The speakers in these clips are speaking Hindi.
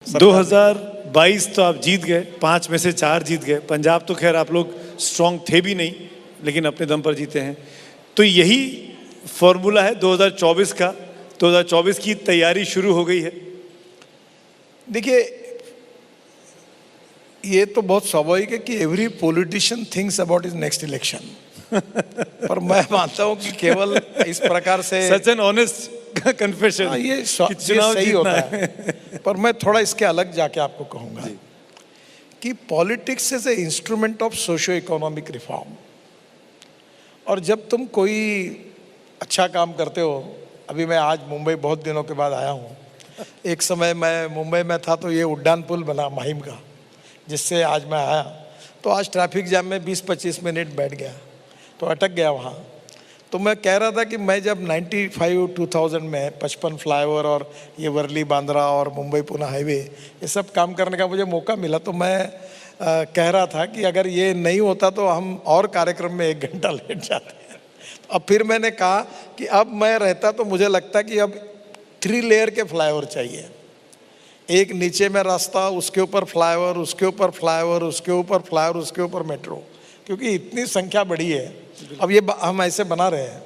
2022 तो आप जीत गए, 5 में से 4 जीत गए। पंजाब तो खैर आप लोग स्ट्रांग थे भी नहीं, लेकिन अपने दम पर जीते हैं। तो यही फॉर्मूला है 2024 का। 2024 की तैयारी शुरू हो गई है। देखिए, ये तो बहुत स्वाभाविक है कि every politician thinks about his next election. पर मैं मानता हूं कि केवल इस प्रकार से सच एन ऑनेस्ट कन्फेशन ये सही होता है। पर मैं थोड़ा इसके अलग जाके आपको कहूंगा कि politics is a instrument of socio economic reform. और जब तुम कोई अच्छा काम करते हो, अभी मैं आज मुंबई बहुत दिनों के बाद आया हूँ। एक समय मैं मुंबई में था तो ये उड्डान पुल बना माहिम का, जिससे आज मैं आया। तो आज ट्रैफिक जाम में 20-25 मिनट बैठ गया, तो अटक गया वहाँ। तो मैं कह रहा था कि मैं जब 95-2000 में 55 फ्लाईओवर और ये वर्ली बांद्रा और मुंबई पुणे हाईवे ये सब काम करने का मुझे मौका मिला, तो मैं कह रहा था कि अगर ये नहीं होता तो हम और कार्यक्रम में 1 घंटा लेट जाते हैं। अब फिर मैंने कहा कि अब मैं रहता तो मुझे लगता कि अब 3 लेयर के फ्लाईओवर चाहिए। एक नीचे में रास्ता, उसके ऊपर फ्लाईओवर, उसके ऊपर फ्लाईओवर, उसके ऊपर फ्लाईओवर, उसके ऊपर मेट्रो, क्योंकि इतनी संख्या बढ़ी है। अब ये हम ऐसे बना रहे हैं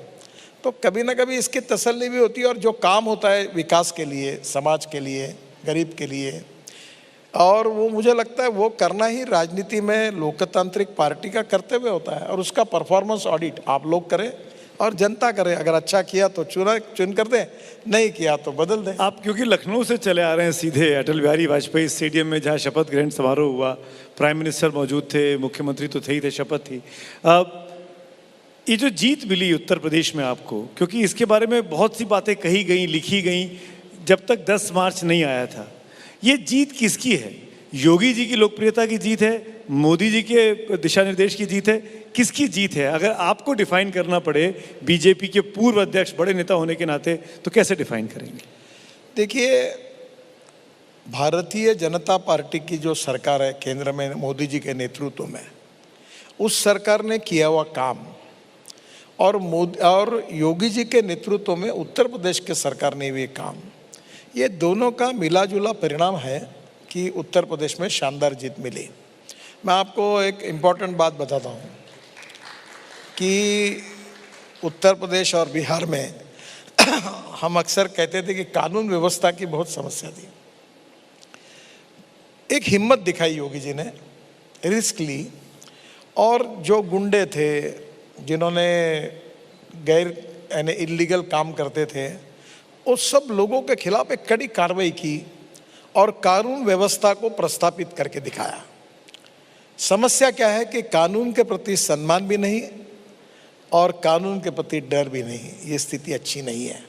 तो कभी ना कभी इसकी तसल्ली भी होती है। और जो काम होता है विकास के लिए, समाज के लिए, गरीब के लिए, और वो मुझे लगता है वो करना ही राजनीति में लोकतांत्रिक पार्टी का कर्तव्य होता है। और उसका परफॉर्मेंस ऑडिट आप लोग करें और जनता करे। अगर अच्छा किया तो चुन कर दें, नहीं किया तो बदल दें। आप क्योंकि लखनऊ से चले आ रहे हैं सीधे अटल बिहारी वाजपेयी स्टेडियम में, जहाँ शपथ ग्रहण समारोह हुआ, प्राइम मिनिस्टर मौजूद थे, मुख्यमंत्री तो थे ही थे, शपथ थी। ये जो जीत मिली उत्तर प्रदेश में आपको, क्योंकि इसके बारे में बहुत सी बातें कही गई, लिखी गई, जब तक 10 मार्च नहीं आया था। ये जीत किसकी है? योगी जी की लोकप्रियता की जीत है? मोदी जी के दिशा निर्देश की जीत है? किसकी जीत है? अगर आपको डिफाइन करना पड़े बीजेपी के पूर्व अध्यक्ष, बड़े नेता होने के नाते, तो कैसे डिफाइन करेंगे? देखिए, भारतीय जनता पार्टी की जो सरकार है केंद्र में मोदी जी के नेतृत्व में, उस सरकार ने किया हुआ काम और योगी जी के नेतृत्व में उत्तर प्रदेश के सरकार ने भी काम, ये दोनों का मिला जुला परिणाम है कि उत्तर प्रदेश में शानदार जीत मिली। मैं आपको एक इम्पॉर्टेंट बात बताता हूँ कि उत्तर प्रदेश और बिहार में हम अक्सर कहते थे कि कानून व्यवस्था की बहुत समस्या थी। एक हिम्मत दिखाई योगी जी ने, रिस्क ली, और जो गुंडे थे जिन्होंने गैर यानी इलीगल काम करते थे, उस सब लोगों के खिलाफ एक कड़ी कार्रवाई की और कानून व्यवस्था को प्रस्थापित करके दिखाया। समस्या क्या है कि कानून के प्रति सम्मान भी नहीं और कानून के प्रति डर भी नहीं। ये स्थिति अच्छी नहीं है,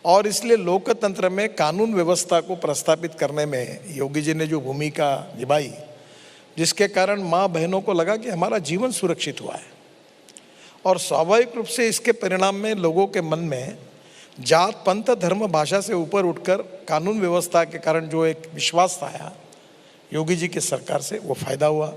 और इसलिए लोकतंत्र में कानून व्यवस्था को प्रस्थापित करने में योगी जी ने जो भूमिका निभाई, जिसके कारण माँ बहनों को लगा कि हमारा जीवन सुरक्षित हुआ है। और स्वाभाविक रूप से इसके परिणाम में लोगों के मन में जात, पंथ, धर्म, भाषा से ऊपर उठकर कानून व्यवस्था के कारण जो एक विश्वास आया योगी जी की सरकार से, वो फायदा हुआ।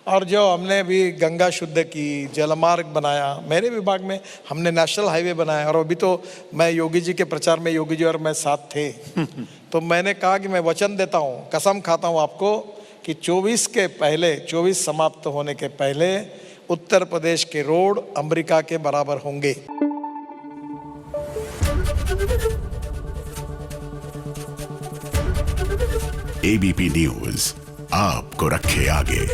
और जो हमने भी गंगा शुद्ध की, जलमार्ग बनाया, मेरे विभाग में हमने नेशनल हाईवे बनाया। और अभी तो मैं योगी जी के प्रचार में, योगी जी और मैं साथ थे, तो मैंने कहा कि मैं वचन देता हूँ, कसम खाता हूँ आपको कि 24 समाप्त होने के पहले उत्तर प्रदेश के रोड अमेरिका के बराबर होंगे। एबीपी न्यूज आपको रखे आगे।